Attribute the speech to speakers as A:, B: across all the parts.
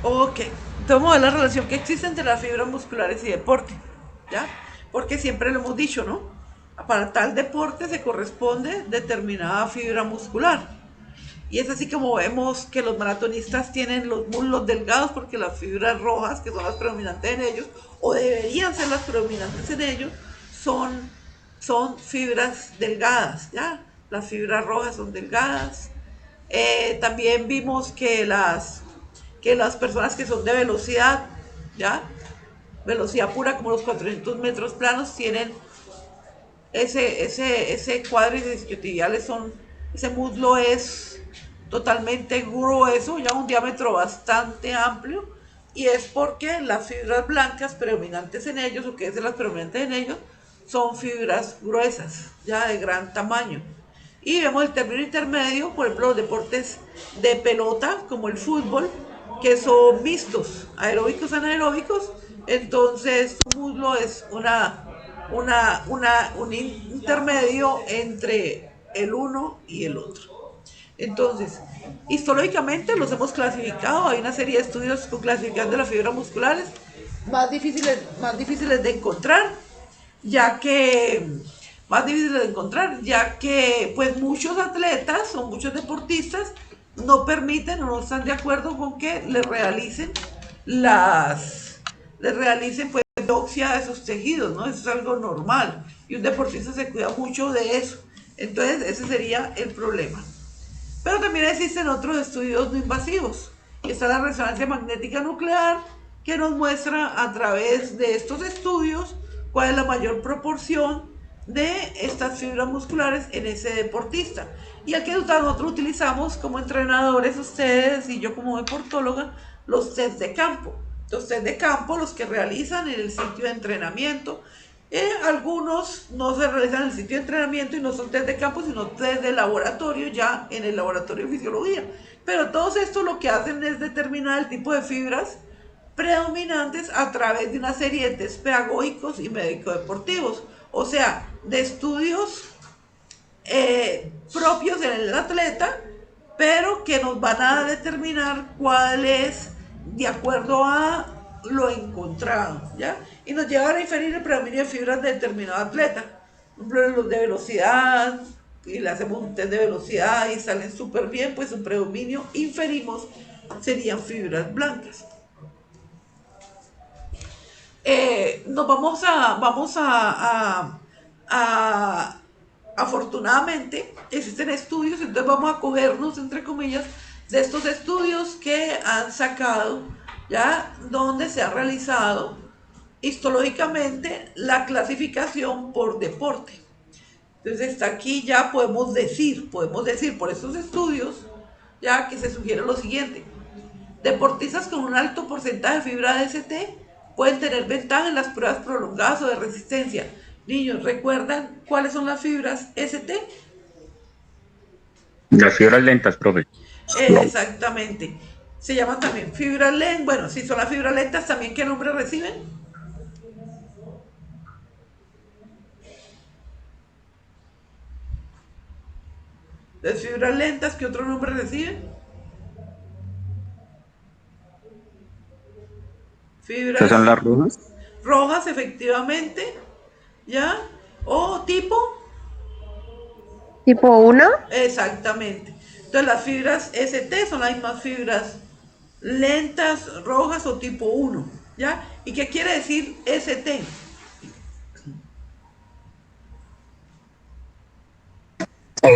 A: Ok, vamos a ver la relación que existe entre las fibras musculares y deporte, ¿ya? Porque siempre lo hemos dicho, ¿no? Para tal deporte se corresponde determinada fibra muscular. Y es así como vemos que los maratonistas tienen los muslos delgados porque las fibras rojas, que son las predominantes en ellos, o deberían ser las predominantes en ellos, son, son fibras delgadas, ¿ya? Las fibras rojas son delgadas. También vimos que las personas que son de velocidad, ¿ya? Velocidad pura como los 400 metros planos tienen ese cuádriceps isquiotibiales son, ese muslo es totalmente grueso, ya un diámetro bastante amplio, y es porque las fibras blancas predominantes en ellos, o que es de las predominantes en ellos, son fibras gruesas, ya de gran tamaño. Y vemos el término intermedio, por ejemplo, los deportes de pelota, como el fútbol, que son mixtos, aeróbicos, anaeróbicos. Entonces, su muslo es un intermedio entre el uno y el otro. Entonces, histológicamente los hemos clasificado. Hay una serie de estudios con clasificación de las fibras musculares más difíciles de encontrar, ya que más difíciles de encontrar, ya que pues muchos atletas o muchos deportistas no permiten o no están de acuerdo con que les realicen pues biopsia de sus tejidos, ¿no? Eso es algo normal y un deportista se cuida mucho de eso. Entonces ese sería el problema. Pero también existen otros estudios no invasivos. Está la resonancia magnética nuclear, que nos muestra a través de estos estudios cuál es la mayor proporción de estas fibras musculares en ese deportista. Y aquí nosotros utilizamos como entrenadores, ustedes y yo como deportóloga, los test de campo. Los test de campo, los que realizan en el sitio de entrenamiento, algunos no se realizan en el sitio de entrenamiento y no son test de campo, sino test de laboratorio ya en el laboratorio de fisiología. Pero todos estos lo que hacen es determinar el tipo de fibras predominantes a través de una serie de test pedagógicos y médico-deportivos. O sea, de estudios propios en el atleta, pero que nos van a determinar cuál es de acuerdo a lo encontrado, ¿ya? Y nos llevan a inferir el predominio de fibras de determinado atleta. Por ejemplo, los de velocidad, y le hacemos un test de velocidad y salen súper bien, pues un predominio inferimos serían fibras blancas. Nos a, afortunadamente existen estudios, entonces vamos a cogernos, entre comillas, de estos estudios que han sacado, ya, donde se ha realizado histológicamente la clasificación por deporte. Entonces está aquí ya podemos decir por estos estudios, ya que se sugiere lo siguiente: deportistas con un alto porcentaje de fibra de ST pueden tener ventaja en las pruebas prolongadas o de resistencia. Niños, ¿recuerdan cuáles son las fibras ST?
B: Las fibras lentas, profe.
A: Exactamente. Se llaman también fibras lentas. Bueno, si son las fibras lentas, ¿también qué nombre reciben? Las fibras lentas, ¿qué otro nombre reciben?
B: Esas son
A: Fibras
B: las rojas.
A: rojas, efectivamente. ¿Ya? O tipo.
C: Tipo uno.
A: Exactamente. Entonces las fibras ST son las mismas fibras lentas, rojas o tipo uno, ¿ya? ¿Y qué quiere decir ST?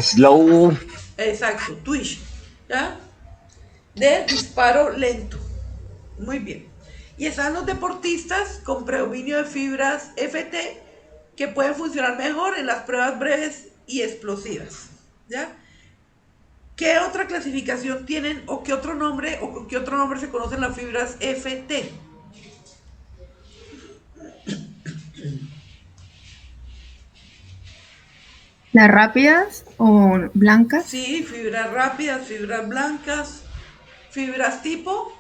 B: Slow.
A: Exacto, twitch, ¿ya? De disparo lento. Muy bien. Y están los deportistas con predominio de fibras FT que pueden funcionar mejor en las pruebas breves y explosivas, ¿ya? ¿Qué otra clasificación tienen o qué otro nombre se conocen las fibras FT?
C: Las rápidas o blancas.
A: Sí, fibras rápidas, fibras blancas, fibras tipo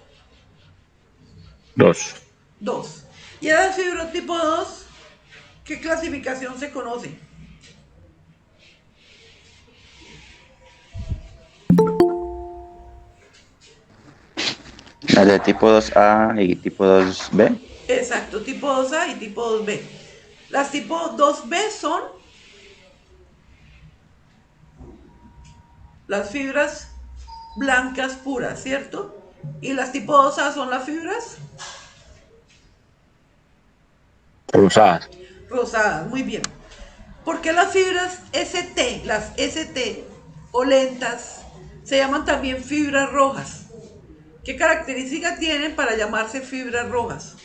B: Dos.
A: 2. Y a las fibras tipo 2, ¿qué clasificación se conoce?
B: El de tipo 2A y tipo 2B.
A: Exacto, tipo 2A y tipo 2B. Las tipo 2B son las fibras blancas puras, ¿cierto? Y las tipo 2A son las fibras
B: Rosadas.
A: rosadas, muy bien. ¿Por qué las fibras ST, las ST o lentas, se llaman también fibras rojas? ¿Qué características tienen para llamarse fibras rojas?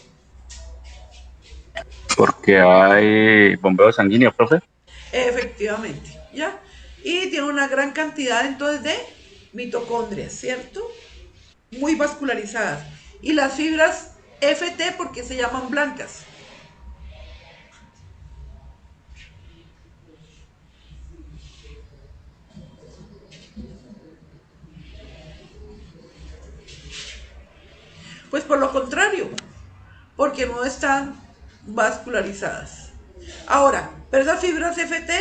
B: Porque hay bombeo sanguíneo, profe.
A: Efectivamente, ¿ya? Y tiene una gran cantidad entonces de mitocondrias, ¿cierto? Muy vascularizadas. Y las fibras FT porque se llaman blancas. Pues por lo contrario, porque no están vascularizadas. Ahora, pero esas fibras FT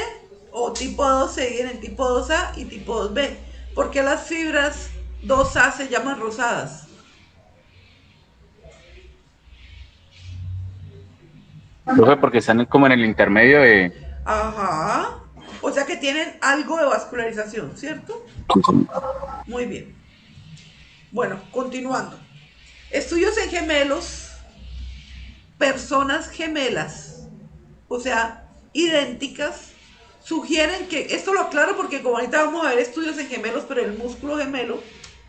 A: o tipo 2 se dividen en tipo 2A y tipo 2B. ¿Por qué las fibras 2A se llaman rosadas?
B: Profe, porque están como en el intermedio de...
A: Ajá. O sea que tienen algo de vascularización, ¿cierto? Muy bien. Bueno, continuando. Estudios en gemelos, personas gemelas, o sea, idénticas, sugieren que, esto lo aclaro porque como ahorita vamos a ver estudios en gemelos, pero el músculo gemelo,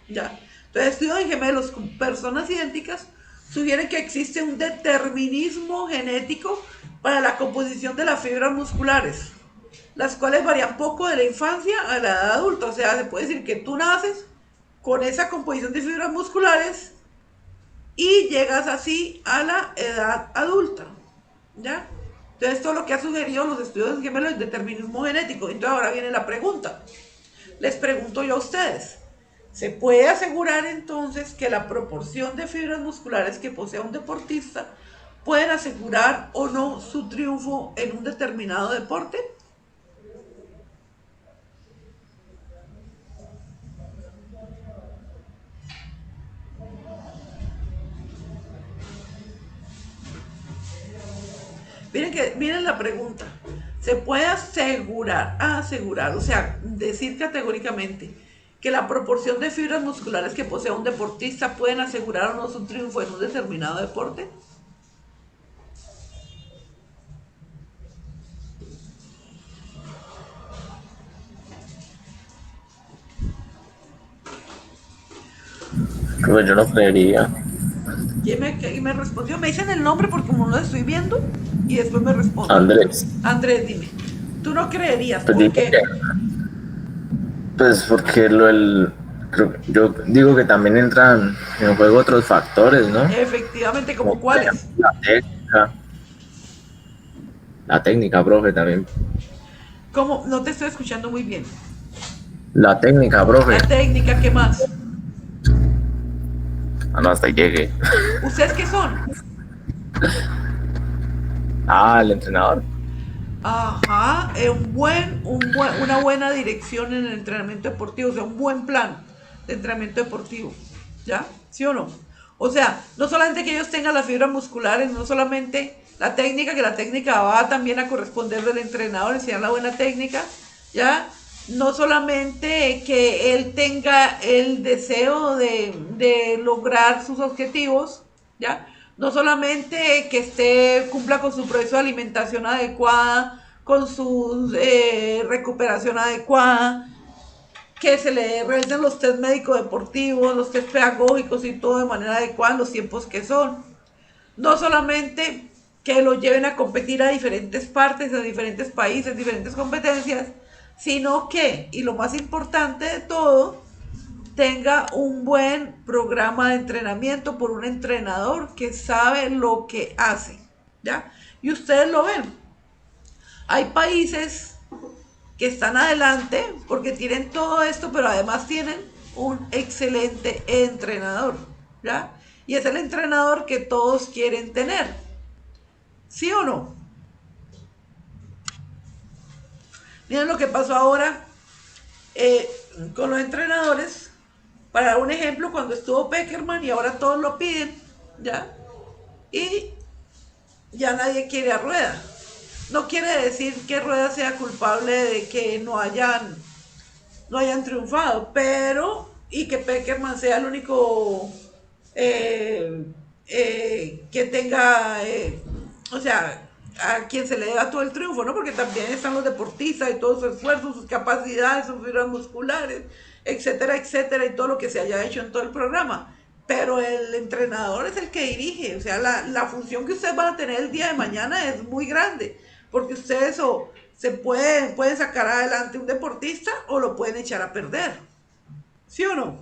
A: ya. Entonces, estudios en gemelos con personas idénticas sugieren que existe un determinismo genético para la composición de las fibras musculares, las cuales varían poco de la infancia a la edad adulta. O sea, se puede decir que tú naces con esa composición de fibras musculares y llegas así a la edad adulta, ¿ya? Entonces, esto es lo que ha sugerido los estudios gemelos del determinismo genético. Entonces, ahora viene la pregunta. Les pregunto yo a ustedes, ¿se puede asegurar entonces que la proporción de fibras musculares que posea un deportista pueden asegurar o no su triunfo en un determinado deporte? Miren la pregunta. Se puede asegurar, o sea, decir categóricamente que la proporción de fibras musculares que posea un deportista pueden asegurar o no su triunfo en un determinado deporte.
D: Pues yo no creería.
A: ¿Quién me respondió? Me dicen el nombre porque como no lo estoy viendo y después me responden.
D: Andrés,
A: Andrés, dime. ¿Tú no creerías?
D: pues
A: ¿Por
D: digo
A: qué?
D: que, pues porque yo digo que también entran en juego otros factores, ¿no?
A: Efectivamente, ¿como
D: Como por
A: cuáles?
D: ejemplo, la técnica, profe, también.
A: ¿Cómo? No te estoy escuchando muy bien.
D: La técnica,
A: La
D: profe.
A: técnica, ¿qué más?
D: Ah, no, hasta ahí llegue.
A: ¿Ustedes qué son?
D: Ah, el entrenador.
A: Ajá, una buena dirección en el entrenamiento deportivo, o sea, un buen plan de entrenamiento deportivo, ¿ya? ¿Sí o no? O sea, no solamente que ellos tengan las fibras musculares, no solamente la técnica, que la técnica va también a corresponder del entrenador, enseñar la buena técnica, ¿ya? No solamente que él tenga el deseo de lograr sus objetivos, ¿ya? No solamente que cumpla con su proceso de alimentación adecuada, con su recuperación adecuada, que se le realicen los test médicos deportivos, los test pedagógicos y todo de manera adecuada en los tiempos que son. No solamente que lo lleven a competir a diferentes partes, a diferentes países, diferentes competencias, sino que, y lo más importante de todo, tenga un buen programa de entrenamiento por un entrenador que sabe lo que hace, ¿ya? Y ustedes lo ven. Hay países que están adelante porque tienen todo esto, pero además tienen un excelente entrenador, ¿ya? Y es el entrenador que todos quieren tener, ¿sí o no? Miren lo que pasó ahora con los entrenadores Para dar un ejemplo, cuando estuvo Peckerman y ahora todos lo piden, ¿ya? Y ya nadie quiere a Rueda. No quiere decir que Rueda sea culpable de que no hayan triunfado, pero y que Peckerman sea el único que tenga, o sea, a quien se le deba todo el triunfo, ¿no? Porque también están los deportistas y todo su esfuerzo, sus capacidades, sus fibras musculares, etcétera, etcétera, y todo lo que se haya hecho en todo el programa. Pero el entrenador es el que dirige, o sea, la función que ustedes van a tener el día de mañana es muy grande, porque ustedes pueden sacar adelante un deportista o lo pueden echar a perder. ¿Sí o no?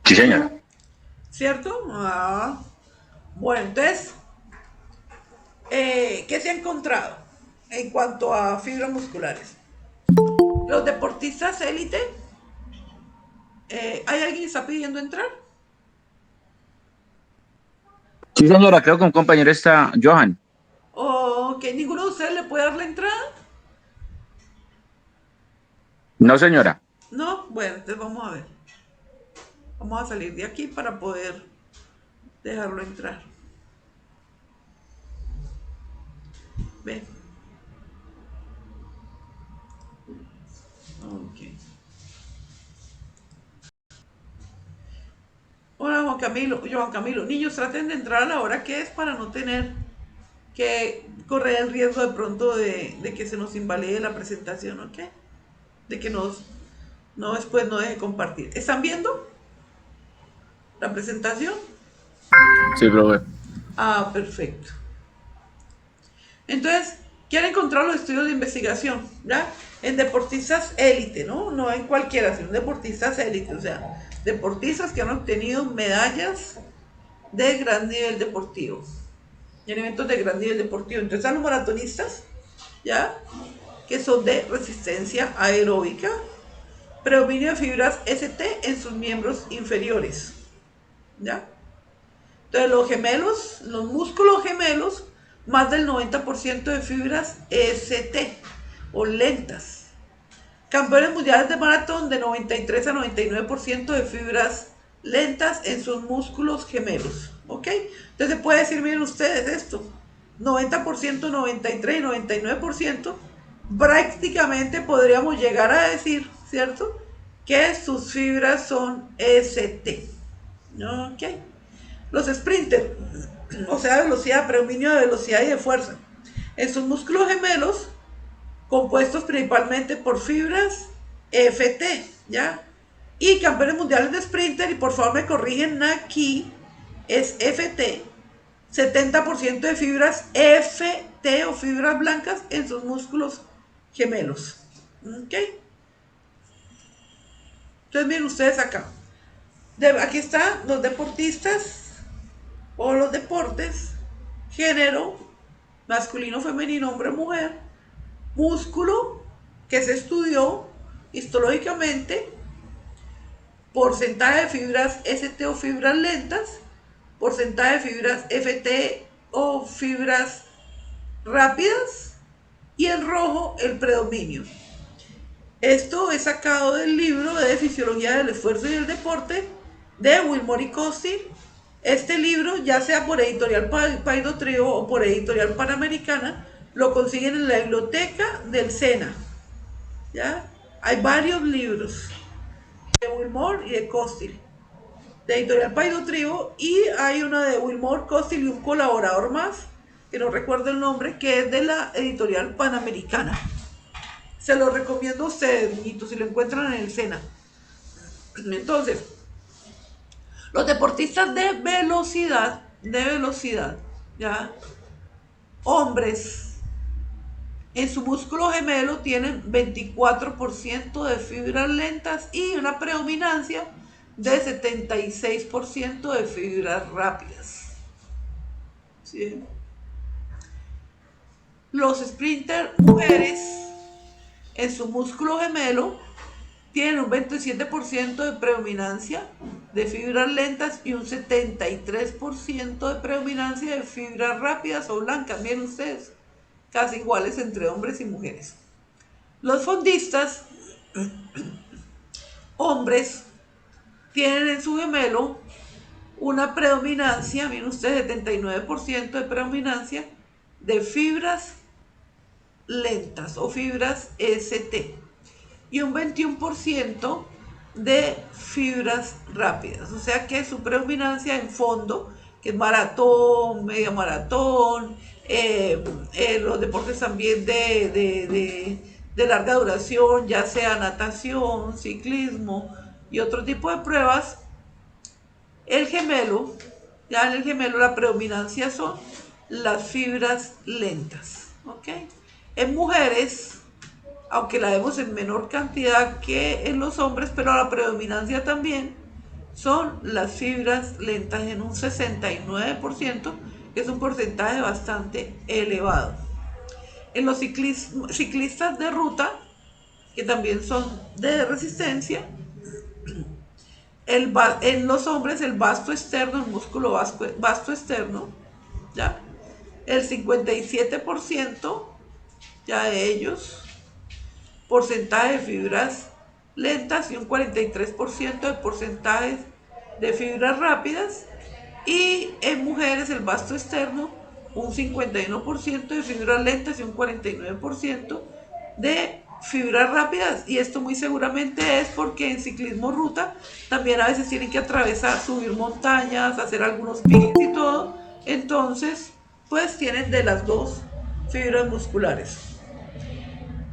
B: Sí, señora.
A: ¿Cierto? Bueno, entonces, ¿qué se ha encontrado en cuanto a fibras musculares? Los deportistas élite, ¿hay alguien que está pidiendo entrar?
B: Sí, señora, creo que un compañero está, Johan.
A: ¿O que ninguno de ustedes le puede dar la entrada?
B: No, señora.
A: No, bueno, entonces vamos a ver. Vamos a salir de aquí para poder dejarlo entrar. Ven. Ok. Hola Juan Camilo. Niños, traten de entrar a la hora que es para no tener que correr el riesgo de pronto de que se nos invalide la presentación, ¿ok? De que después no deje compartir. ¿Están viendo la presentación?
D: Sí, profe.
A: Perfecto. Entonces, quieren encontrar los estudios de investigación, ¿ya? En deportistas élite, ¿no? No en cualquiera, sino deportistas élite, o sea, deportistas que han obtenido medallas de gran nivel deportivo, en eventos de gran nivel deportivo. Entonces, están los maratonistas, ¿ya? Que son de resistencia aeróbica, predominio de fibras ST en sus miembros inferiores, ¿ya? Entonces los gemelos, los músculos gemelos, más del 90% de fibras ST o lentas. Campeones mundiales de maratón de 93 a 99% de fibras lentas en sus músculos gemelos. ¿Ok? Entonces se puede decir, miren ustedes esto, 90%, 93 y 99%, prácticamente podríamos llegar a decir, ¿cierto? Que sus fibras son ST. ¿Ok? Los sprinters, o sea, velocidad, predominio de velocidad y de fuerza. En sus músculos gemelos, compuestos principalmente por fibras FT, ¿ya? Y campeones mundiales de sprinter, y por favor me corrigen aquí, es FT, 70% de fibras FT o fibras blancas en sus músculos gemelos. ¿Ok? Entonces miren ustedes acá. Aquí están los deportistas o los deportes, género, masculino, femenino, hombre, mujer, músculo, que se estudió histológicamente, porcentaje de fibras ST o fibras lentas, porcentaje de fibras FT o fibras rápidas, y en rojo el predominio. Esto es sacado del libro de Fisiología del Esfuerzo y del Deporte de Wilmore y Costil. Este libro, ya sea por Editorial Paido Trío o por Editorial Panamericana, lo consiguen en la biblioteca del SENA. ¿Ya? Hay varios libros de Wilmore y de Costil, de Editorial Paido Trío, y hay una de Wilmore, Costil y un colaborador más, que no recuerdo el nombre, que es de la Editorial Panamericana. Se lo recomiendo a ustedes, niñitos, si lo encuentran en el SENA. Entonces, los deportistas de velocidad, ¿ya? Hombres, en su músculo gemelo tienen 24% de fibras lentas y una predominancia de 76% de fibras rápidas. ¿Sí? Los sprinters mujeres, en su músculo gemelo, tienen un 27% de predominancia de fibras lentas y un 73% de predominancia de fibras rápidas o blancas. Miren ustedes, casi iguales entre hombres y mujeres. Los fondistas hombres tienen en su gemelo una predominancia, miren ustedes, 79% de predominancia de fibras lentas o fibras ST y un 21% de fibras rápidas. O sea que su predominancia en fondo, que es maratón, media maratón, los deportes también de larga duración, ya sea natación, ciclismo y otro tipo de pruebas, el gemelo, ya en el gemelo la predominancia son las fibras lentas, ¿ok? En mujeres, aunque la vemos en menor cantidad que en los hombres, pero la predominancia también son las fibras lentas en un 69%, que es un porcentaje bastante elevado. En los ciclistas de ruta, que también son de resistencia, en los hombres el vasto externo, el músculo vasto externo, ¿ya? El 57% ya de ellos, porcentaje de fibras lentas y un 43% de porcentajes de fibras rápidas. Y en mujeres el vasto externo, un 51% de fibras lentas y un 49% de fibras rápidas. Y esto muy seguramente es porque en ciclismo ruta también a veces tienen que atravesar, subir montañas, hacer algunos piques y todo. Entonces, pues tienen de las dos fibras musculares.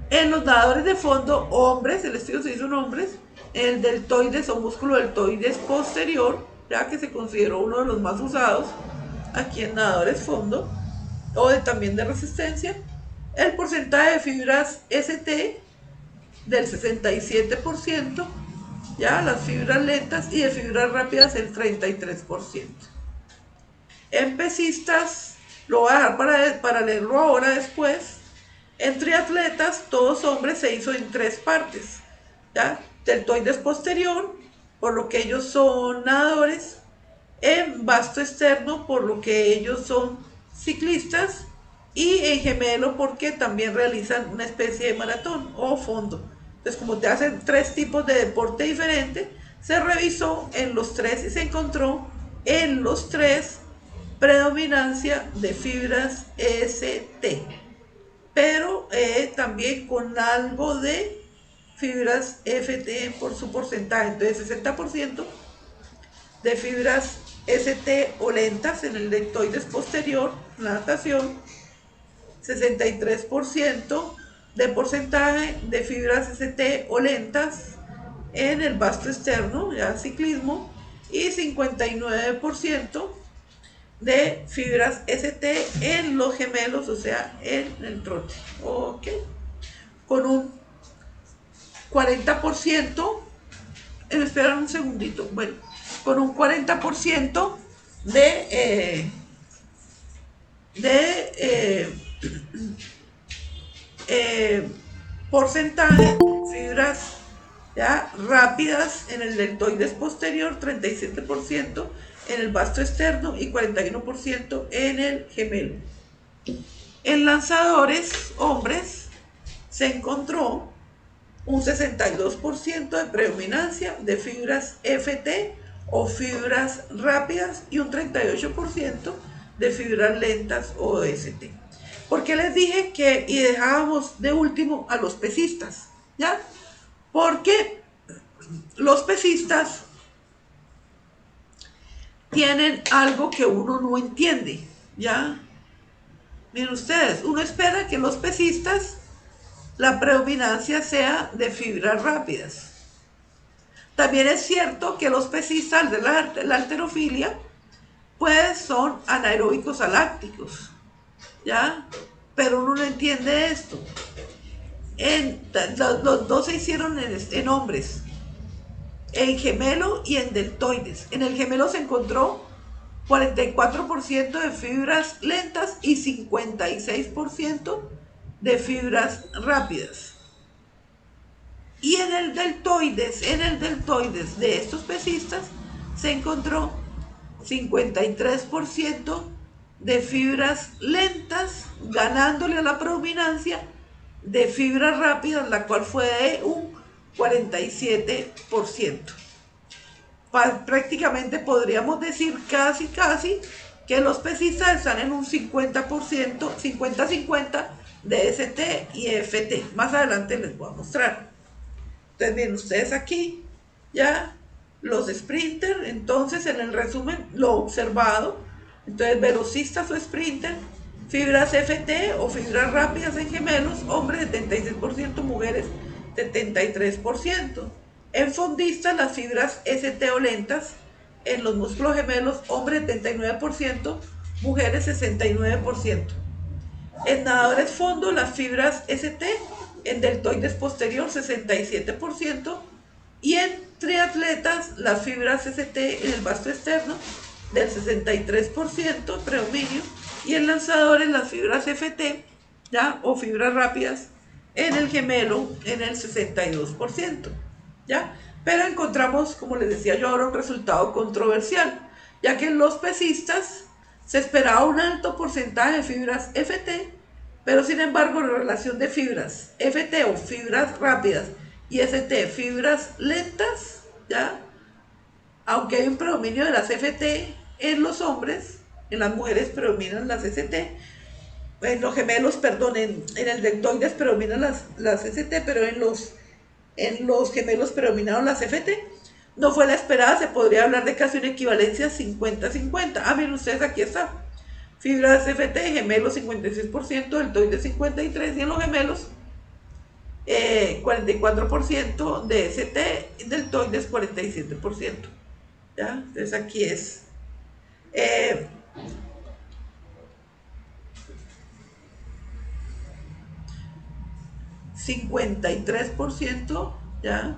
A: En los nadadores de fondo, hombres, el estudio se hizo en hombres, el deltoides o músculo deltoides posterior, ya que se consideró uno de los más usados aquí en nadadores fondo, o también de resistencia, el porcentaje de fibras ST del 67%, ya las fibras lentas, y de fibras rápidas el 33%. En pesistas, lo voy a dejar para leerlo ahora después. En triatletas, todos hombres, se hizo en 3 partes, ¿ya? Deltoides posterior, por lo que ellos son nadadores, en vasto externo, por lo que ellos son ciclistas, y en gemelo, porque también realizan una especie de maratón o fondo. Entonces, como te hacen 3 tipos de deporte diferentes, se revisó en los 3 y se encontró en los 3 predominancia de fibras ST, pero también con algo de fibras FT por su porcentaje. Entonces 60% de fibras ST o lentas en el deltoides posterior, la natación, 63% de porcentaje de fibras ST o lentas en el vasto externo, ya ciclismo, y 59% de fibras ST en los gemelos, o sea, en el trote. Ok. Con un 40%, esperan un segundito, bueno, con un 40% de porcentaje fibras ya rápidas en el deltoides posterior, 37% en el vasto externo y 41% en el gemelo. En lanzadores hombres se encontró un 62% de predominancia de fibras FT o fibras rápidas y un 38% de fibras lentas o ST. ¿Por qué les dije que y dejábamos de último a los pesistas? ¿Ya? Porque los pesistas tienen algo que uno no entiende, ¿ya? Miren ustedes, uno espera que los pesistas la predominancia sea de fibras rápidas. También es cierto que los pesistas de la halterofilia pues son anaeróbicos alácticos, ¿ya? Pero uno no entiende esto. Los dos se hicieron en hombres, en gemelo y en deltoides. En el gemelo se encontró 44% de fibras lentas y 56% de fibras rápidas. Y en el deltoides de estos pesistas se encontró 53% de fibras lentas, ganándole a la predominancia de fibras rápidas, la cual fue de un 47%. Prácticamente podríamos decir casi que los pesistas están en un 50%, 50-50 de ST y FT. Más adelante les voy a mostrar. Entonces, bien, ustedes aquí, ya, los sprinter, entonces en el resumen, lo observado, entonces velocistas o sprinter, fibras FT o fibras rápidas en gemelos, hombres 76%, mujeres 73%. En fondistas, las fibras ST o lentas, en los músculos gemelos, hombres 79%, mujeres 69%. En nadadores fondo, las fibras ST, en deltoides posterior 67%, y en triatletas, las fibras ST en el vasto externo del 63%, predominio, y en lanzadores, las fibras FT, ¿ya? O fibras rápidas en el gemelo en el 62%, ¿ya? Pero encontramos, como les decía yo ahora, un resultado controversial, ya que en los pesistas se esperaba un alto porcentaje de fibras FT, pero sin embargo la relación de fibras FT o fibras rápidas y ST, fibras lentas, ¿ya? Aunque hay un predominio de las FT en los hombres, en las mujeres predominan las ST, en los gemelos, perdón, en el deltoides predominan las ST, pero en los gemelos predominaron las FT. No fue la esperada, se podría hablar de casi una equivalencia 50-50. Ah, miren ustedes, aquí está. Fibras FT, gemelos 56%, deltoides 53%, y en los gemelos 44% de ST, deltoides 47%. ¿Ya? Entonces aquí es. 53%, ¿ya?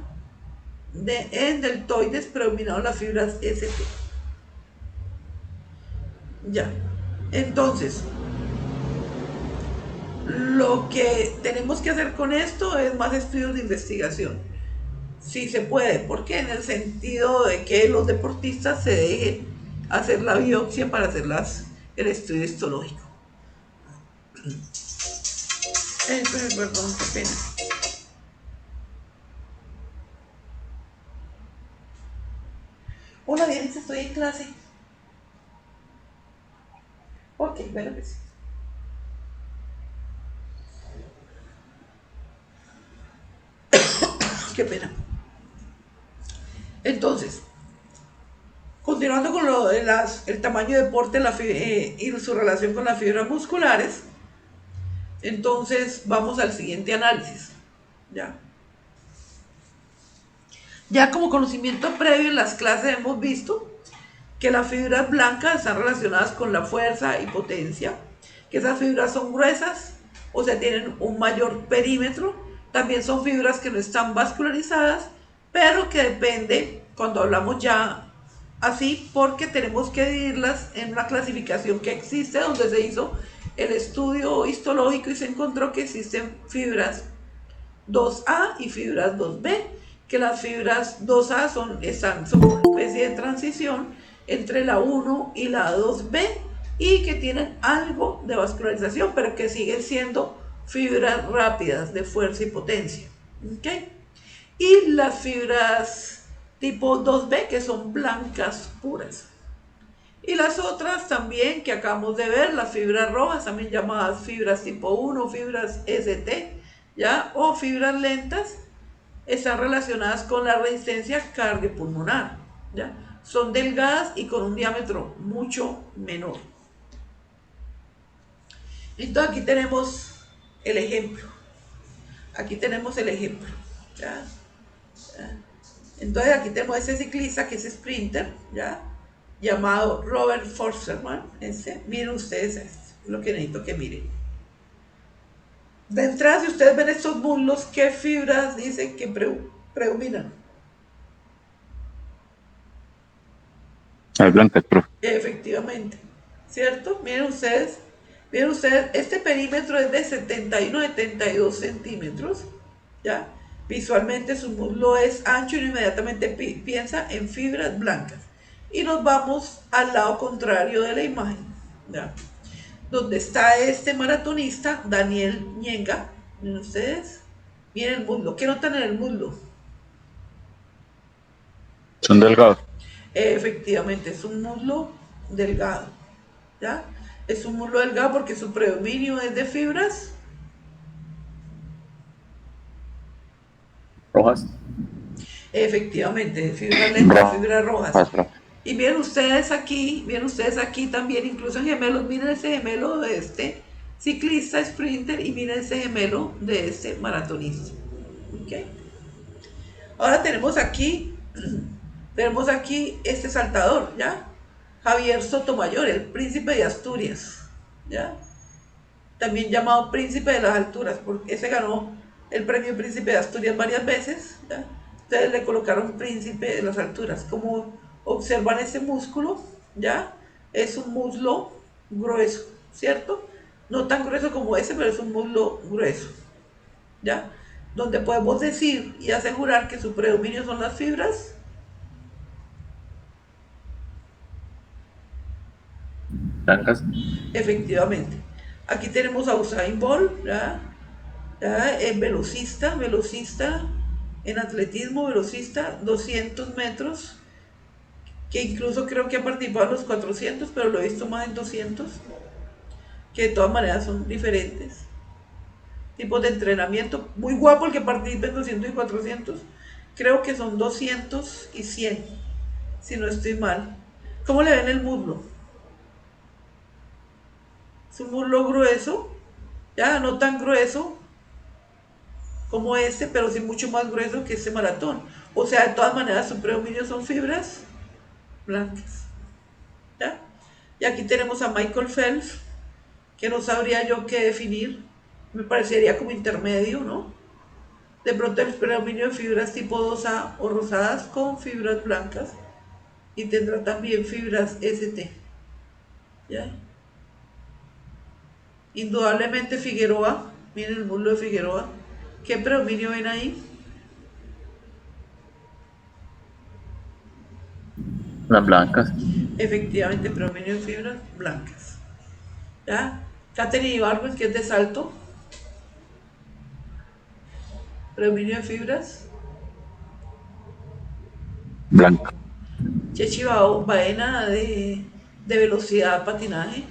A: En deltoides predominaron las fibras ST. Ya. Entonces, lo que tenemos que hacer con esto es más estudios de investigación. Sí se puede, porque en el sentido de que los deportistas se dejen hacer la biopsia para hacer el estudio histológico. Perdón, qué pena. Hola, bien, estoy en clase. Ok, bueno, pues. Qué pena. Entonces, continuando con lo de el tamaño de deporte y su relación con las fibras musculares, entonces vamos al siguiente análisis. Ya como conocimiento previo en las clases hemos visto que las fibras blancas están relacionadas con la fuerza y potencia, que esas fibras son gruesas, o sea, tienen un mayor perímetro. También son fibras que no están vascularizadas, pero que depende, cuando hablamos ya así, porque tenemos que dividirlas en una clasificación que existe, donde se hizo el estudio histológico y se encontró que existen fibras 2A y fibras 2B, que las fibras 2A son una especie de transición entre la 1 y la 2B, y que tienen algo de vascularización, pero que siguen siendo fibras rápidas de fuerza y potencia. ¿Okay? Y las fibras tipo 2B, que son blancas puras. Y las otras también que acabamos de ver, las fibras rojas, también llamadas fibras tipo 1, fibras ST, ¿ya? O fibras lentas, están relacionadas con la resistencia cardiopulmonar, ¿ya? Son delgadas y con un diámetro mucho menor. Entonces aquí tenemos el ejemplo. Aquí tenemos el ejemplo. ¿Ya? ¿Ya? Entonces aquí tenemos ese ciclista que es sprinter, ¿ya? Llamado Robert Forsterman. Miren ustedes esto, es lo que necesito que miren. De entrada, si ustedes ven estos muslos, ¿qué fibras dicen que predominan?
B: Las blancas, profe.
A: Efectivamente, ¿cierto? Miren ustedes, este perímetro es de 71-72 centímetros, ¿ya? Visualmente su muslo es ancho y inmediatamente piensa en fibras blancas. Y nos vamos al lado contrario de la imagen, ¿ya? Donde está este maratonista, Daniel Ñenga. Miren ustedes, miren el muslo. ¿Qué notan en el muslo?
B: Son delgados.
A: Efectivamente, es un muslo delgado, ¿ya? Es un muslo delgado porque su predominio es de fibras
B: Rojas.
A: efectivamente, fibras lentas, fibras rojas.
B: Rojas.
A: Y miren ustedes aquí también, incluso en gemelos, miren ese gemelo de este ciclista sprinter y miren ese gemelo de este maratonista. ¿Okay? Ahora tenemos aquí este saltador, ¿ya? Javier Sotomayor, el príncipe de Asturias, ¿ya? También llamado príncipe de las alturas, porque ese ganó el premio príncipe de Asturias varias veces, ¿ya? Ustedes le colocaron príncipe de las alturas. Como observan ese músculo, ¿ya? Es un muslo grueso, ¿cierto? No tan grueso como ese, pero es un muslo grueso, ¿ya? Donde podemos decir y asegurar que su predominio son las fibras
D: blancas.
A: efectivamente. Aquí tenemos a Usain Bolt, ¿ya? Velocista en atletismo, velocista, 200 metros, que incluso creo que ha participado en los 400, pero lo he visto más en 200, que de todas maneras son diferentes tipos de entrenamiento. Muy guapo el que participe en 200 y 400, creo que son 200 y 100, si no estoy mal. ¿Cómo le ven el muslo? Es un muslo grueso, ya no tan grueso como este, pero sí mucho más grueso que este maratón. O sea, de todas maneras su predominio son fibras blancas, ¿ya? Y aquí tenemos a Michael Phelps, que no sabría yo qué definir, me parecería como intermedio, ¿no? De pronto el predominio de fibras tipo 2A o rosadas con fibras blancas, y tendrá también fibras ST, ¿ya? Indudablemente Figueroa, miren el muslo de Figueroa, ¿qué predominio ven ahí?
D: Las blancas.
A: Efectivamente, predominio de fibras blancas, ¿ya? Katherine Ibargüen, que es de salto, predominio de fibras
B: Blanco.
A: Chechi Baena de velocidad, patinaje,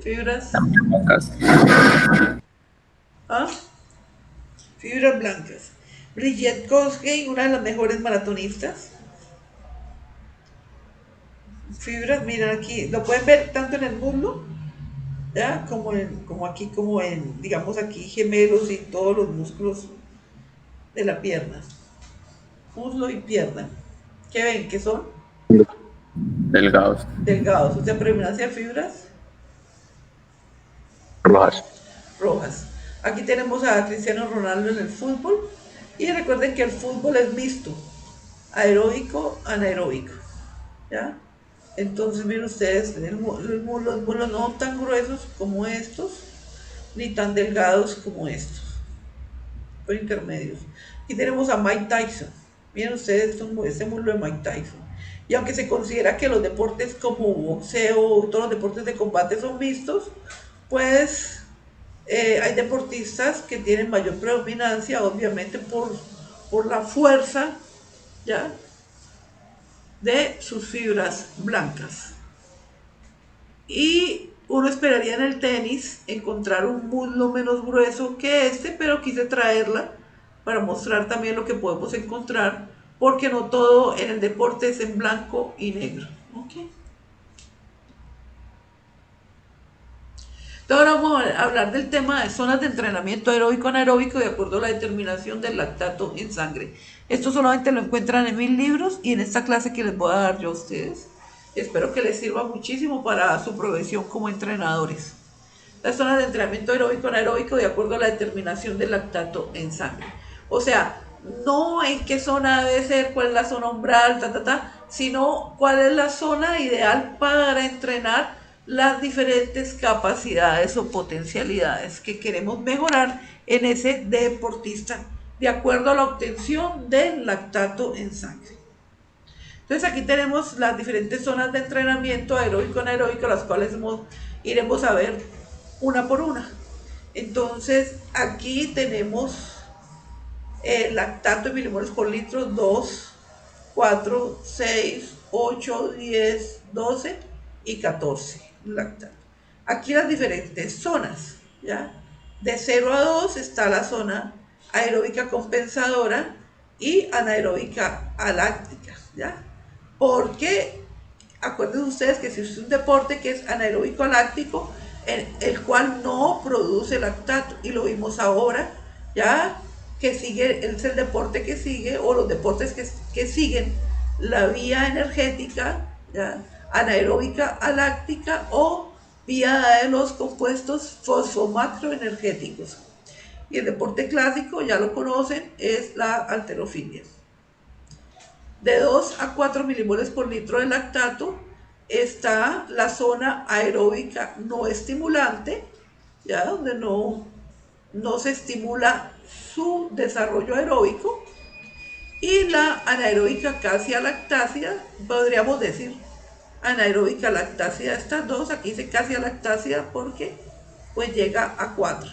A: fibras,
D: También blancas.
A: ¿ah? Fibras blancas. Brigitte Kosgei, una de las mejores maratonistas, fibras, miren aquí, lo pueden ver tanto en el muslo, ¿ya? Como aquí, como en, digamos aquí, gemelos y todos los músculos de la pierna, muslo y pierna. ¿Qué ven? ¿Qué son?
D: Delgados.
A: Delgados, o sea, predominancia de fibras
B: Rojas.
A: rojas. Aquí tenemos a Cristiano Ronaldo en el fútbol, y recuerden que el fútbol es mixto, aeróbico, anaeróbico, ¿ya? Entonces miren ustedes, los muslos no tan gruesos como estos, ni tan delgados como estos, son intermedios. Aquí tenemos a Mike Tyson, miren ustedes este muslo de Mike Tyson. Y aunque se considera que los deportes como boxeo, todos los deportes de combate son mixtos, pues hay deportistas que tienen mayor predominancia, obviamente por la fuerza, ¿ya?, de sus fibras blancas. Y uno esperaría en el tenis encontrar un muslo menos grueso que este, pero quise traerla para mostrar también lo que podemos encontrar, porque no todo en el deporte es en blanco y negro. ¿Okay? Ahora vamos a hablar del tema de zonas de entrenamiento aeróbico anaeróbico de acuerdo a la determinación del lactato en sangre. Esto solamente lo encuentran en mis libros y en esta clase que les voy a dar yo a ustedes. Espero que les sirva muchísimo para su progresión como entrenadores. Las zonas de entrenamiento aeróbico anaeróbico de acuerdo a la determinación del lactato en sangre. O sea, no en qué zona debe ser, cuál es la zona umbral, sino cuál es la zona ideal para entrenar las diferentes capacidades o potencialidades que queremos mejorar en ese deportista de acuerdo a la obtención del lactato en sangre. Entonces aquí tenemos las diferentes zonas de entrenamiento aeróbico anaeróbico, las cuales iremos a ver una por una. Entonces aquí tenemos lactato en milimoles por litro 2, 4, 6, 8, 10, 12 y 14 lactato. Aquí las diferentes zonas, ¿ya? De 0 a 2 está la zona aeróbica compensadora y anaeróbica aláctica, ¿ya? Porque acuérdense ustedes que si es un deporte que es anaeróbico láctico, el cual no produce lactato, y lo vimos ahora, ya que sigue, es el deporte que sigue, o los deportes que siguen la vía energética, ¿ya? Anaeróbica aláctica o vía de los compuestos fosfomacroenergéticos. Y el deporte clásico, ya lo conocen, es la halterofilia. De 2 a 4 milimoles por litro de lactato está la zona aeróbica no estimulante, ya donde no se estimula su desarrollo aeróbico, y la anaeróbica casi lactácida, podríamos decir anaeróbica lactácida, estas dos, aquí dice casi lactácida porque pues llega a 4,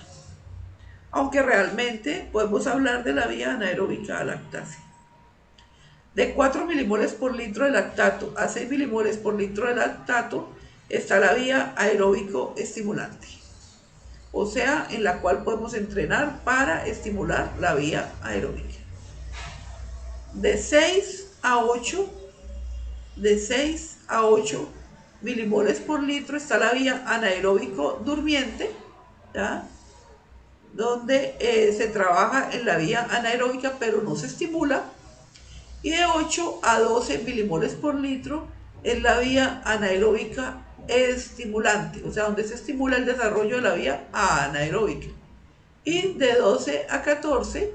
A: aunque realmente podemos hablar de la vía anaeróbica lactácida. De 4 milimoles por litro de lactato a 6 milimoles por litro de lactato está la vía aeróbico estimulante, o sea, en la cual podemos entrenar para estimular la vía aeróbica. De 6 a 8 milimoles por litro está la vía anaeróbico durmiente, ¿ya? Donde se trabaja en la vía anaeróbica pero no se estimula. Y de 8 a 12 milimoles por litro es la vía anaeróbica estimulante, o sea, donde se estimula el desarrollo de la vía anaeróbica. Y de 12 a 14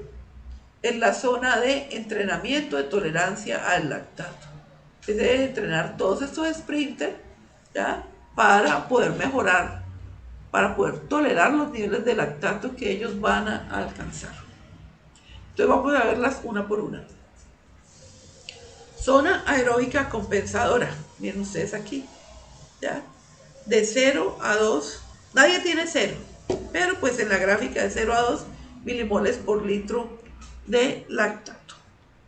A: es la zona de entrenamiento de tolerancia al lactato. Se debe entrenar todos estos sprinters, ¿ya? Para poder mejorar, para poder tolerar los niveles de lactato que ellos van a alcanzar. Entonces vamos a verlas una por una. Zona aeróbica compensadora, miren ustedes aquí, ¿ya? De 0 a 2, nadie tiene 0, pero pues en la gráfica de 0 a 2 milimoles por litro de lactato.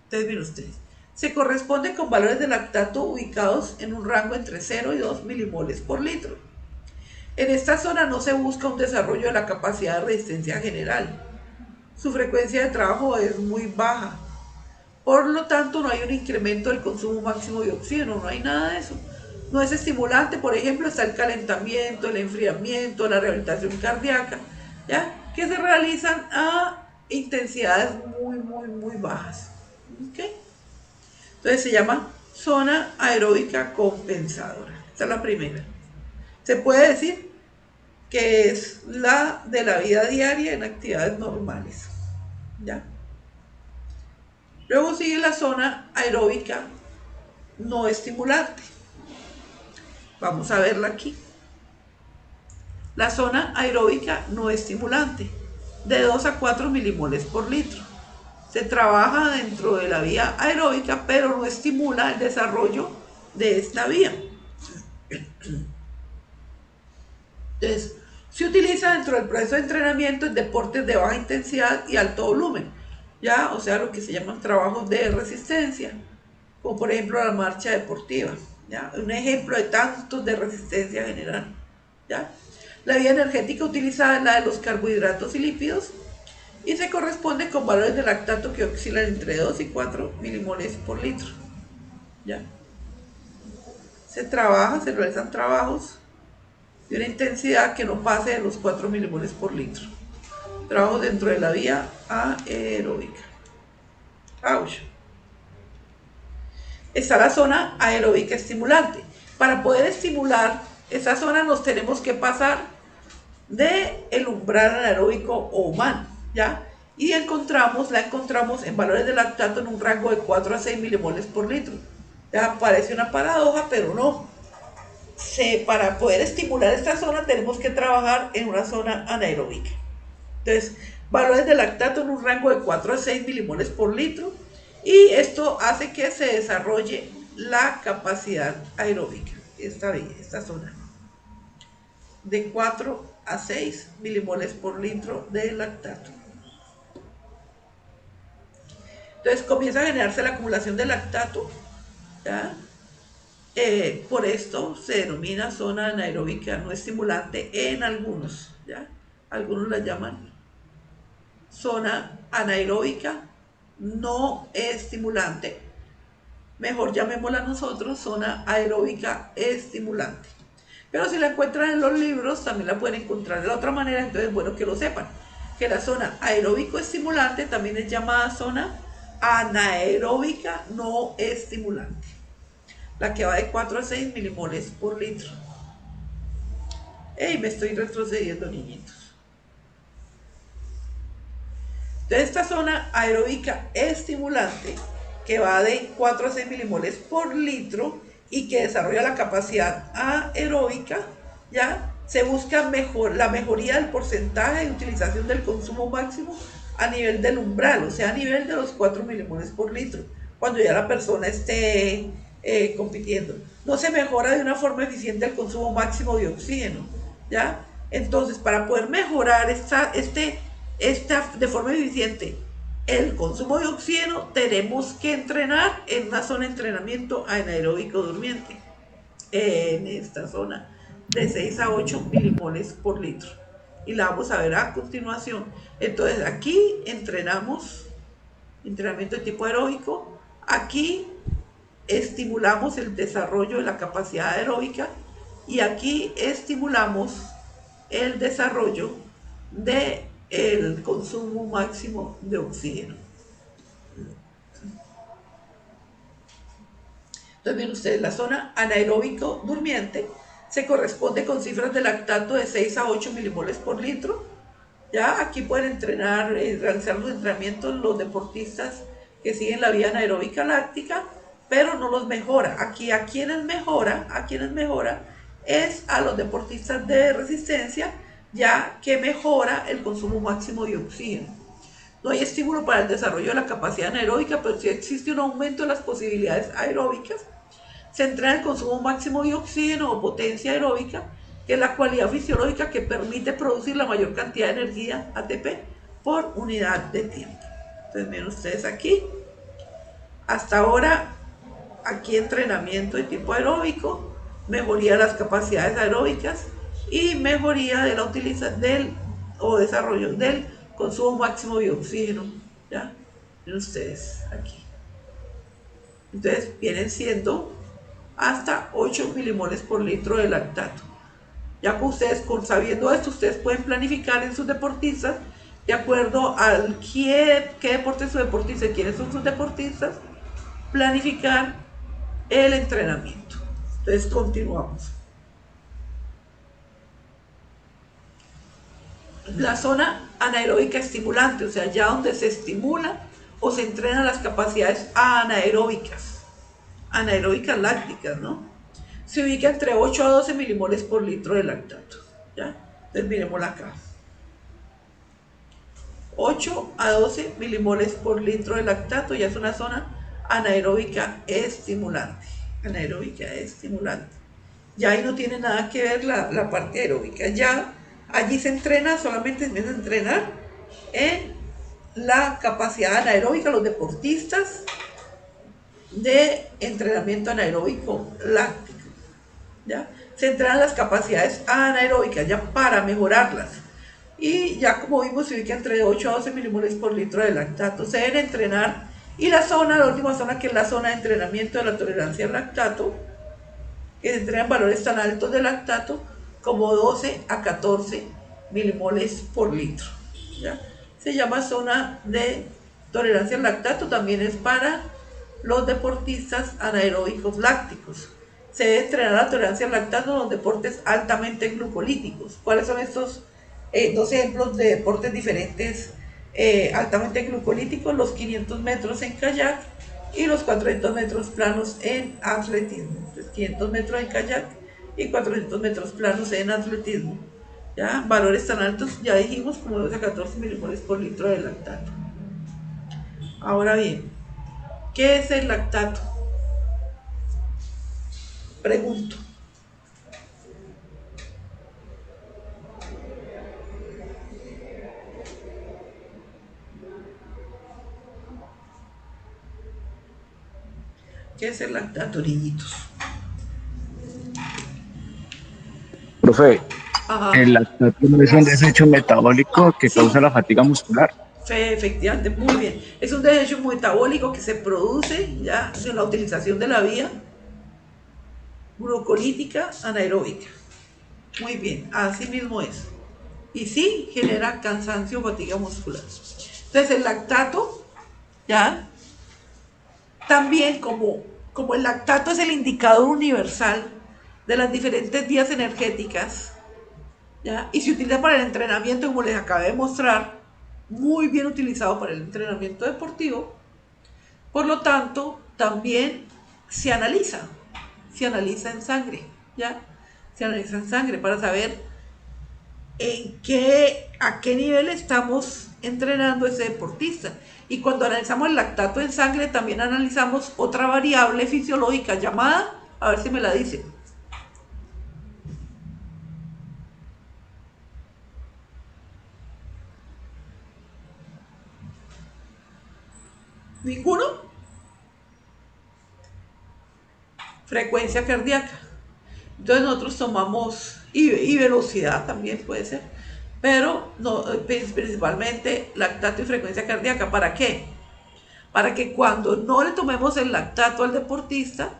A: Entonces miren ustedes, se corresponde con valores de lactato ubicados en un rango entre 0 y 2 milimoles por litro. En esta zona no se busca un desarrollo de la capacidad de resistencia general. Su frecuencia de trabajo es muy baja. Por lo tanto, no hay un incremento del consumo máximo de oxígeno, no hay nada de eso. No es estimulante, por ejemplo, está el calentamiento, el enfriamiento, la rehabilitación cardíaca, ¿ya? Que se realizan a intensidades muy bajas. ¿Okay? Entonces se llama zona aeróbica compensadora. Esta es la primera. Se puede decir que es la de la vida diaria en actividades normales, ¿ya? Luego sigue la zona aeróbica no estimulante. Vamos a verla aquí. La zona aeróbica no estimulante, de 2 a 4 milimoles por litro. Se trabaja dentro de la vía aeróbica, pero no estimula el desarrollo de esta vía. Entonces, se utiliza dentro del proceso de entrenamiento en deportes de baja intensidad y alto volumen, ¿ya? O sea, lo que se llaman trabajos de resistencia, como por ejemplo la marcha deportiva, ¿ya? Un ejemplo de tantos de resistencia general, ¿ya? La vía energética utilizada es la de los carbohidratos y lípidos y se corresponde con valores de lactato que oscilan entre 2 y 4 milimoles por litro, ¿ya? Se realizan trabajos de una intensidad que no pase de los 4 milimoles por litro. Trabajo dentro de la vía aeróbica. Está la zona aeróbica estimulante. Para poder estimular esa zona nos tenemos que pasar del umbral anaeróbico humano, ¿ya? Y la encontramos en valores de lactato en un rango de 4 a 6 milimoles por litro. Ya parece una paradoja, pero no. Para poder estimular esta zona tenemos que trabajar en una zona anaeróbica. Entonces, valores de lactato en un rango de 4 a 6 milimoles por litro, y esto hace que se desarrolle la capacidad aeróbica, esta zona, de 4 a 6 milimoles por litro de lactato. Entonces comienza a generarse la acumulación de lactato, ¿ya? Por esto se denomina zona anaeróbica no estimulante en algunos, ¿ya? Algunos la llaman zona anaeróbica no estimulante. Mejor llamémosla nosotros zona aeróbica estimulante. Pero si la encuentran en los libros, también la pueden encontrar de la otra manera, entonces es bueno que lo sepan. Que la zona aeróbico estimulante también es llamada zona anaeróbica no estimulante. La que va de 4 a 6 milimoles por litro. ¡Ey! Me estoy retrocediendo, niñitos. Entonces, esta zona aeróbica estimulante, que va de 4 a 6 milimoles por litro y que desarrolla la capacidad aeróbica, ya se busca la mejoría del porcentaje de utilización del consumo máximo a nivel del umbral, o sea, a nivel de los 4 milimoles por litro, cuando ya la persona esté compitiendo. No se mejora de una forma eficiente el consumo máximo de oxígeno, ¿ya? Entonces, para poder mejorar de forma eficiente el consumo de oxígeno, tenemos que entrenar en una zona de entrenamiento anaeróbico durmiente, en esta zona de 6 a 8 milimoles por litro. Y la vamos a ver a continuación. Entonces, aquí entrenamos, entrenamiento de tipo aeróbico. Aquí estimulamos el desarrollo de la capacidad aeróbica y aquí estimulamos el desarrollo del consumo máximo de oxígeno. Entonces, miren ustedes, la zona anaeróbico durmiente se corresponde con cifras de lactato de 6 a 8 milimoles por litro. Ya aquí pueden entrenar, realizar los entrenamientos los deportistas que siguen la vía anaeróbica láctica, pero no los mejora. Aquí a quienes mejora es a los deportistas de resistencia, ya que mejora el consumo máximo de oxígeno. No hay estímulo para el desarrollo de la capacidad anaeróbica, pero sí existe un aumento de las posibilidades aeróbicas. Se entrena el consumo máximo de oxígeno o potencia aeróbica, que es la cualidad fisiológica que permite producir la mayor cantidad de energía ATP por unidad de tiempo. Entonces, miren ustedes aquí, hasta ahora, aquí entrenamiento de tipo aeróbico, mejoría de las capacidades aeróbicas y mejoría de la utilización o desarrollo del consumo máximo de oxígeno, ¿ya? Miren ustedes aquí. Entonces, vienen siendo hasta 8 milimoles por litro de lactato. Ya que ustedes, sabiendo esto, ustedes pueden planificar en sus deportistas de acuerdo al qué deporte es su deportista y quiénes son sus deportistas, planificar el entrenamiento. Entonces, continuamos. La zona anaeróbica estimulante, o sea, ya donde se estimula o se entrenan las capacidades anaeróbicas lácticas, ¿no? Se ubica entre 8 a 12 milimoles por litro de lactato, ¿ya? Entonces miremosla acá. 8 a 12 milimoles por litro de lactato ya es una zona anaeróbica estimulante. Ya ahí no tiene nada que ver la parte aeróbica. Ya allí se entrena, solamente se empieza a entrenar en la capacidad anaeróbica, los deportistas de entrenamiento anaeróbico láctico, ¿ya? Se entrenan las capacidades anaeróbicas ya para mejorarlas. Y ya como vimos, se ubica entre 8 a 12 milimoles por litro de lactato. Se deben entrenar. Y la última zona, que es la zona de entrenamiento de la tolerancia al lactato, que se entrenan valores tan altos de lactato como 12 a 14 milimoles por litro, ¿ya? Se llama zona de tolerancia al lactato, también es para los deportistas anaeróbicos lácticos. Se debe entrenar la tolerancia al lactato en los deportes altamente glucolíticos. ¿Cuáles son estos dos ejemplos de deportes diferentes altamente glucolíticos? Los 500 metros en kayak y los 400 metros planos en atletismo. Entonces, 500 metros en kayak y 400 metros planos en atletismo. ¿Ya? Valores tan altos, ya dijimos, como 12 a 14 milimoles por litro de lactato. Ahora bien, ¿qué es el lactato? Pregunto. ¿Qué es el lactato, niñitos?
B: Profe,
A: Ajá.
B: el lactato no es un desecho metabólico que
A: Sí,
B: causa la fatiga muscular.
A: efectivamente, muy bien. Es un desecho metabólico que se produce ya en la utilización de la vía glucolítica anaeróbica. Muy bien, así mismo es. Y sí, genera cansancio o fatiga muscular. Entonces el lactato, ya, también como el lactato es el indicador universal de las diferentes vías energéticas, ¿ya? Y se utiliza para el entrenamiento, como les acabé de mostrar, muy bien utilizado para el entrenamiento deportivo. Por lo tanto, también se analiza en sangre, ¿ya? Se analiza en sangre para saber a qué nivel estamos entrenando ese deportista. Y cuando analizamos el lactato en sangre, también analizamos otra variable fisiológica llamada, a ver si me la dicen. ¿Ninguno? Frecuencia cardíaca. Entonces nosotros tomamos, y velocidad también puede ser, pero no, principalmente lactato y frecuencia cardíaca. ¿Para qué? Para que cuando no le tomemos el lactato al deportista,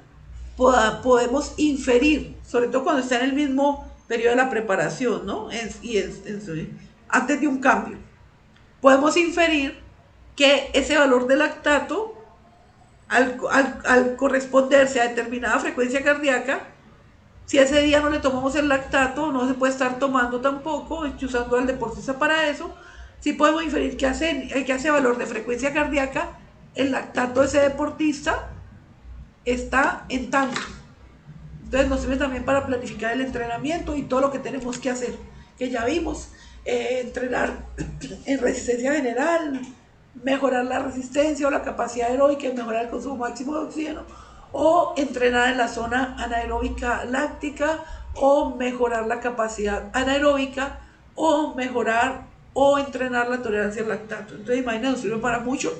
A: podemos inferir, sobre todo cuando está en el mismo periodo de la preparación, ¿no? Antes de un cambio, podemos inferir que ese valor de lactato, al corresponderse a determinada frecuencia cardíaca, si ese día no le tomamos el lactato, no se puede estar tomando tampoco, usando al deportista para eso, sí podemos inferir que hace valor de frecuencia cardíaca, el lactato de ese deportista está en tanto. Entonces nos sirve también para planificar el entrenamiento y todo lo que tenemos que hacer, que ya vimos, entrenar en resistencia general, mejorar la resistencia o la capacidad aeróbica y mejorar el consumo máximo de oxígeno, o entrenar en la zona anaeróbica láctica, o mejorar la capacidad anaeróbica, o mejorar o entrenar la tolerancia al lactato. Entonces imagínense, nos sirve para mucho.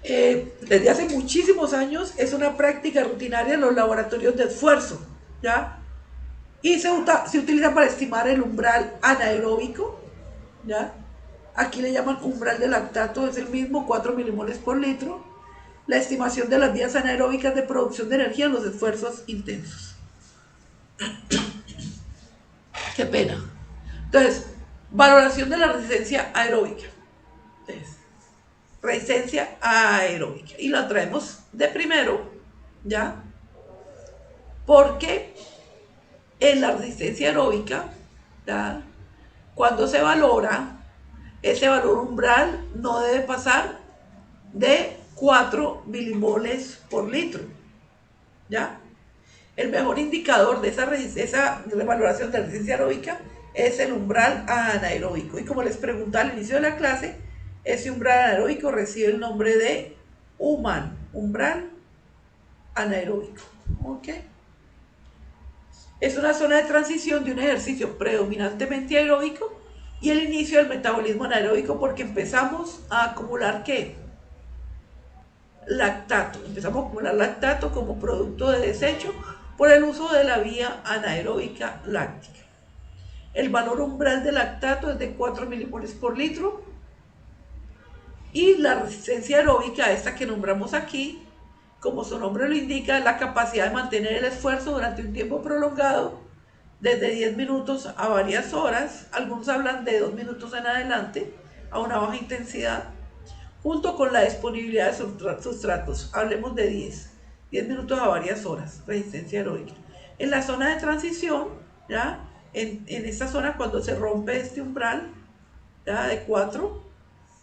A: Desde hace muchísimos años es una práctica rutinaria en los laboratorios de esfuerzo, ¿ya? Y se utiliza para estimar el umbral anaeróbico, ¿ya? Aquí le llaman umbral de lactato, es el mismo, 4 milimoles por litro. La estimación de las vías anaeróbicas de producción de energía en los esfuerzos intensos. Qué pena. Entonces, valoración de la resistencia aeróbica. Entonces, resistencia aeróbica. Y la traemos de primero, ¿ya? Porque en la resistencia aeróbica, ¿ya? Cuando se valora, ese valor umbral no debe pasar de 4 milimoles por litro, ¿ya? El mejor indicador de esa valoración de resistencia aeróbica es el umbral anaeróbico. Y como les pregunté al inicio de la clase, ese umbral anaeróbico recibe el nombre de UMAN, umbral anaeróbico. ¿Ok? Es una zona de transición de un ejercicio predominantemente aeróbico y el inicio del metabolismo anaeróbico, porque empezamos a acumular ¿qué? Lactato. Empezamos a acumular lactato como producto de desecho por el uso de la vía anaeróbica láctica. El valor umbral de lactato es de 4 milimoles por litro y la resistencia aeróbica, esta que nombramos aquí, como su nombre lo indica, es la capacidad de mantener el esfuerzo durante un tiempo prolongado, desde 10 minutos a varias horas, algunos hablan de 2 minutos en adelante, a una baja intensidad, junto con la disponibilidad de sustratos, hablemos de 10 minutos a varias horas, resistencia aeróbica. En la zona de transición, ¿ya? En esta zona, cuando se rompe este umbral, ¿ya? De 4,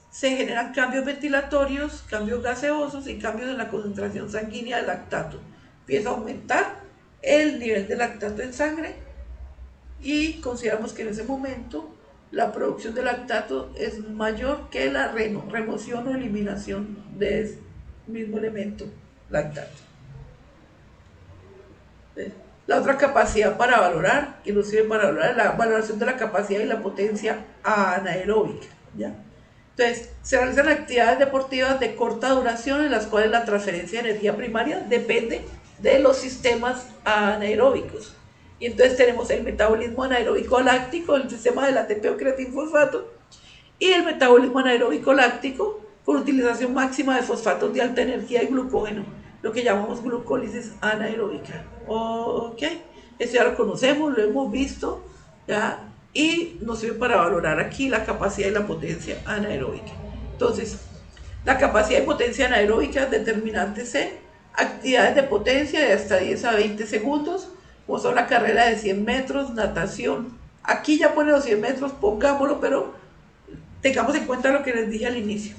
A: se generan cambios ventilatorios, cambios gaseosos y cambios en la concentración sanguínea de lactato. Empieza a aumentar el nivel de lactato en sangre y consideramos que en ese momento la producción de lactato es mayor que la remoción o eliminación de ese mismo elemento, lactato. La otra capacidad para valorar, que nos sirve para valorar, la valoración de la capacidad y la potencia anaeróbica, ¿ya? Entonces, se realizan actividades deportivas de corta duración en las cuales la transferencia de energía primaria depende de los sistemas anaeróbicos. Y entonces tenemos el metabolismo anaeróbico láctico, el sistema del ATP o creatinfosfato, y el metabolismo anaeróbico láctico con utilización máxima de fosfatos de alta energía y glucógeno, lo que llamamos glucólisis anaeróbica. Ok, eso ya lo conocemos, lo hemos visto, ¿ya? Y nos sirve para valorar aquí la capacidad y la potencia anaeróbica. Entonces, la capacidad y potencia anaeróbica determinante C, actividades de potencia de hasta 10 a 20 segundos, como son la carrera de 100 metros, natación. Aquí ya pone los 100 metros, pongámoslo, pero tengamos en cuenta lo que les dije al inicio.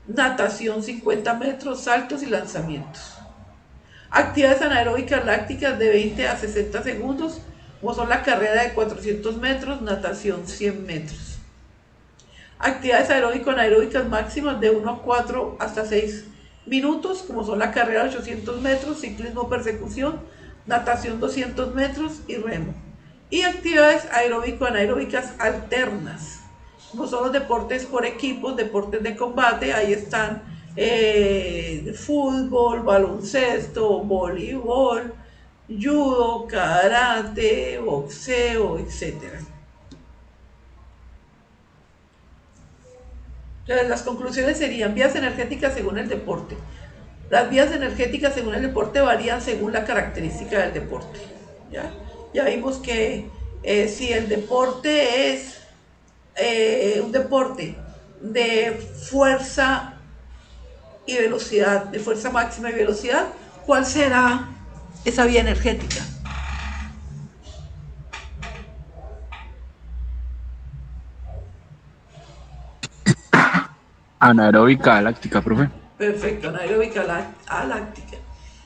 A: Natación 50 metros, saltos y lanzamientos. Actividades anaeróbicas lácticas de 20 a 60 segundos, como son la carrera de 400 metros, natación 100 metros. Actividades aeróbico-anaeróbicas máximas de 1 a 4 hasta 6 minutos, como son la carrera de 800 metros, ciclismo persecución, natación 200 metros y remo. Y actividades aeróbico-anaeróbicas alternas, como son los deportes por equipos, deportes de combate, ahí están fútbol, baloncesto, voleibol, judo, karate, boxeo, etc. Entonces, las conclusiones serían vías energéticas según el deporte. Las vías energéticas según el deporte varían según la característica del deporte. Ya vimos que si el deporte es un deporte de fuerza y velocidad, de fuerza máxima y velocidad, ¿cuál será esa vía energética?
B: Anaeróbica láctica, profe.
A: Perfecto, anaeróbica láctica.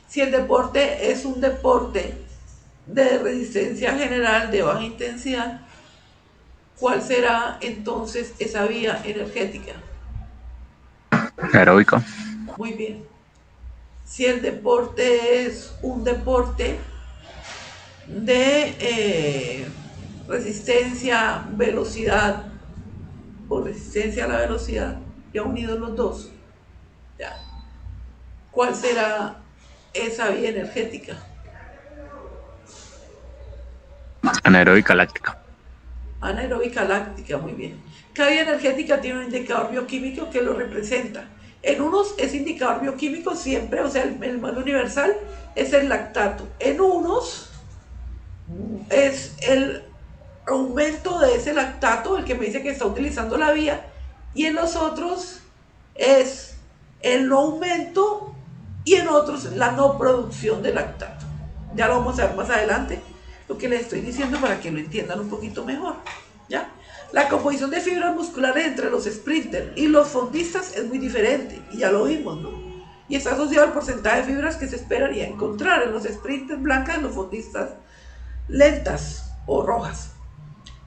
A: Si el deporte es un deporte de resistencia general de baja intensidad, ¿cuál será entonces esa vía energética?
B: Aeróbica.
A: Muy bien. Si el deporte es un deporte de resistencia, velocidad o resistencia a la velocidad, ya unidos los dos, ya. ¿Cuál será esa vía energética?
B: Anaeróbica láctica.
A: Anaeróbica láctica, muy bien. Cada vía energética tiene un indicador bioquímico que lo representa. En unos es indicador bioquímico siempre, o sea, el más universal es el lactato. En unos es el aumento de ese lactato, el que me dice que está utilizando la vía, y en los otros es el no aumento y en otros la no producción de lactato. Ya lo vamos a ver más adelante, lo que les estoy diciendo para que lo entiendan un poquito mejor, ¿ya? La composición de fibras musculares entre los sprinters y los fondistas es muy diferente, y ya lo vimos, ¿no? Y está asociado al porcentaje de fibras que se esperaría encontrar en los sprinters blancas y en los fondistas lentas o rojas.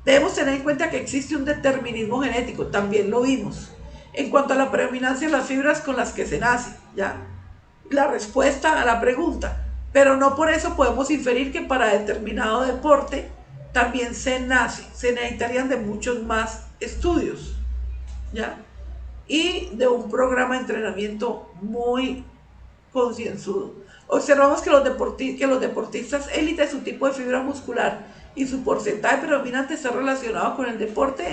A: Debemos tener en cuenta que existe un determinismo genético, también lo vimos, en cuanto a la predominancia de las fibras con las que se nace, ¿ya? La respuesta a la pregunta, pero no por eso podemos inferir que para determinado deporte también se nace, se necesitarían de muchos más estudios, ¿ya? Y de un programa de entrenamiento muy concienzudo. Observamos que los deportistas élite, su tipo de fibra muscular y su porcentaje predominante está relacionado con el deporte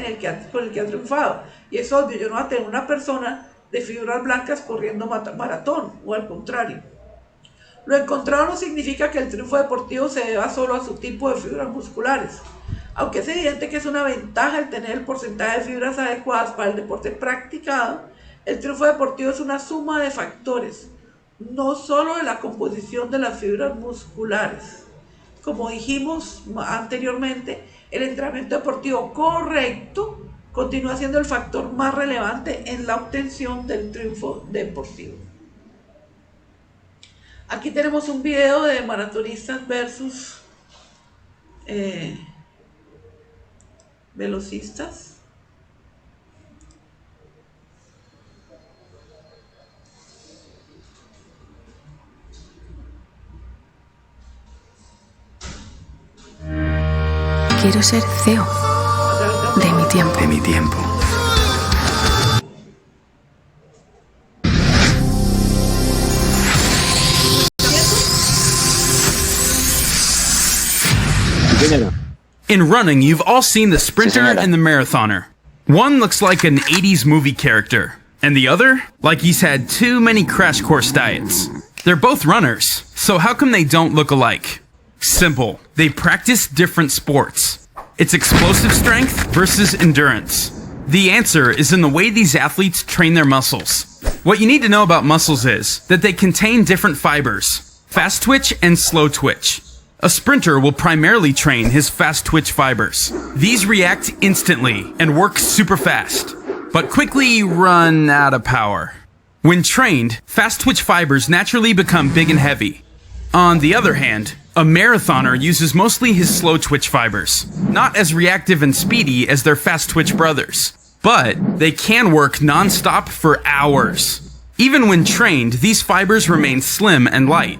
A: con el que ha triunfado. Y es obvio, yo no voy a tener una persona de fibras blancas corriendo maratón, o al contrario. Lo encontrado no significa que el triunfo deportivo se deba solo a su tipo de fibras musculares, aunque es evidente que es una ventaja el tener el porcentaje de fibras adecuadas para el deporte practicado. El triunfo deportivo es una suma de factores, no solo de la composición de las fibras musculares. Como dijimos anteriormente, el entrenamiento deportivo correcto continúa siendo el factor más relevante en la obtención del triunfo deportivo. Aquí tenemos un video de maratonistas versus velocistas.
E: Quiero ser CEO de mi tiempo.
B: señora.
E: In running, you've all seen the sprinter
B: señora.
E: and the marathoner. One looks like an 80s movie character, and the other, like he's had too many crash course diets. They're both runners, so how come they don't look alike? Simple. They practice different sports. It's explosive strength versus endurance. The answer is in the way these athletes train their muscles. What you need to know about muscles is that they contain different fibers, fast twitch and slow twitch. A sprinter will primarily train his fast twitch fibers. These react instantly and work super fast, but quickly run out of power. When trained, fast twitch fibers naturally become big and heavy. On the other hand, a marathoner uses mostly his slow twitch fibers, not as reactive and speedy as their fast twitch brothers, but they can work non-stop for hours. Even when trained, these fibers remain slim and light.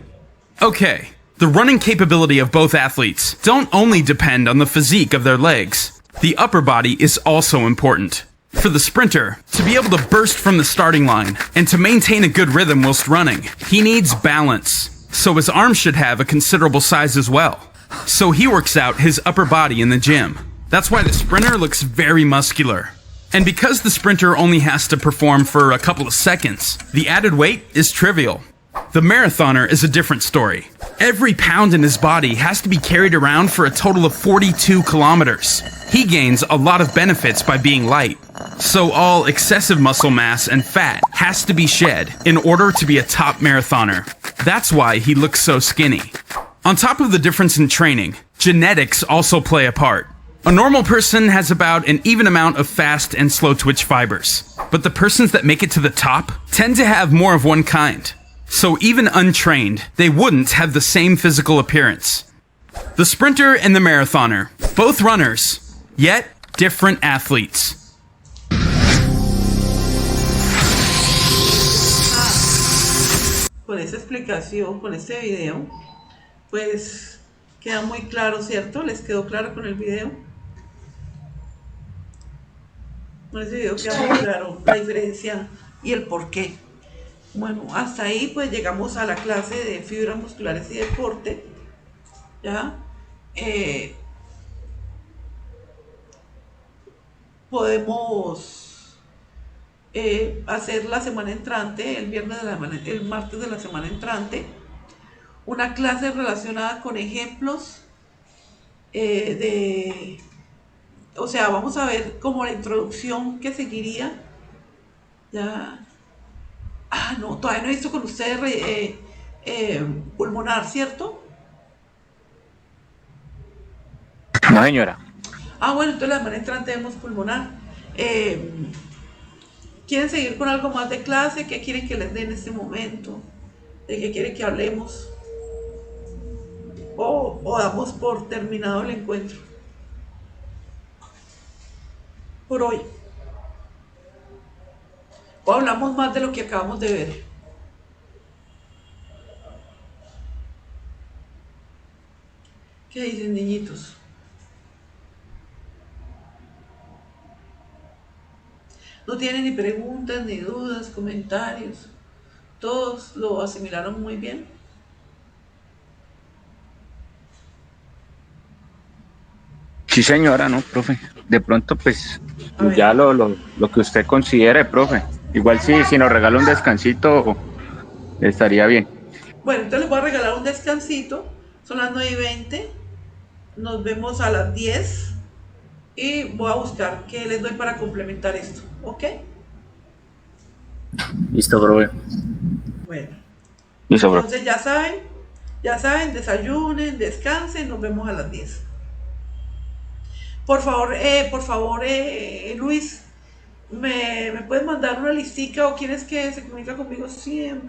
E: Okay, the running capability of both athletes don't only depend on the physique of their legs. The upper body is also important. For the sprinter, to be able to burst from the starting line and to maintain a good rhythm whilst running, he needs balance. So his arms should have a considerable size as well. So he works out his upper body in the gym. That's why the sprinter looks very muscular. And because the sprinter only has to perform for a couple of seconds, the added weight is trivial. The marathoner is a different story. Every pound in his body has to be carried around for a total of 42 kilometers. He gains a lot of benefits by being light. So all excessive muscle mass and fat has to be shed in order to be a top marathoner. That's why he looks so skinny. On top of the difference in training, genetics also play a part. A normal person has about an even amount of fast and slow twitch fibers, but the persons that make it to the top tend to have more of one kind. So even untrained, they wouldn't have the same physical appearance. The sprinter and the marathoner, both runners, yet different athletes.
A: Con esa explicación, con este video, pues queda muy claro, ¿cierto? ¿Les quedó claro con el video? Con ese video queda muy claro la diferencia y el por qué. Bueno, hasta ahí pues llegamos a la clase de fibras musculares y deporte. ¿Ya? Podemos hacer la semana entrante, el martes de la semana entrante, una clase relacionada con ejemplos o sea, vamos a ver como la introducción que seguiría. Ya. No, todavía no he visto con ustedes pulmonar, ¿cierto?
B: No, señora.
A: Bueno, entonces la semana entrante vemos pulmonar. ¿Quieren seguir con algo más de clase? ¿Qué quieren que les dé en este momento? ¿De qué quieren que hablemos? ¿O damos por terminado el encuentro? Por hoy. ¿O hablamos más de lo que acabamos de ver? ¿Qué dicen, niñitos? No tienen ni preguntas, ni dudas, comentarios. Todos lo asimilaron muy bien.
B: Sí, señora, ¿no, profe? De pronto, pues, ya lo que usted considere, profe. Igual si nos regala un descansito, estaría bien.
A: Bueno, entonces les voy a regalar un descansito. Son las 9:20. Nos vemos a las 10. Y voy a buscar qué les doy para complementar esto. ¿Ok?
D: Listo, profe.
A: Bueno.
B: Listo, profe.
A: Entonces ya saben, desayunen, descansen, nos vemos a las 10. Por favor, Luis, ¿me puedes mandar una listica o quieres que se comunica conmigo siempre?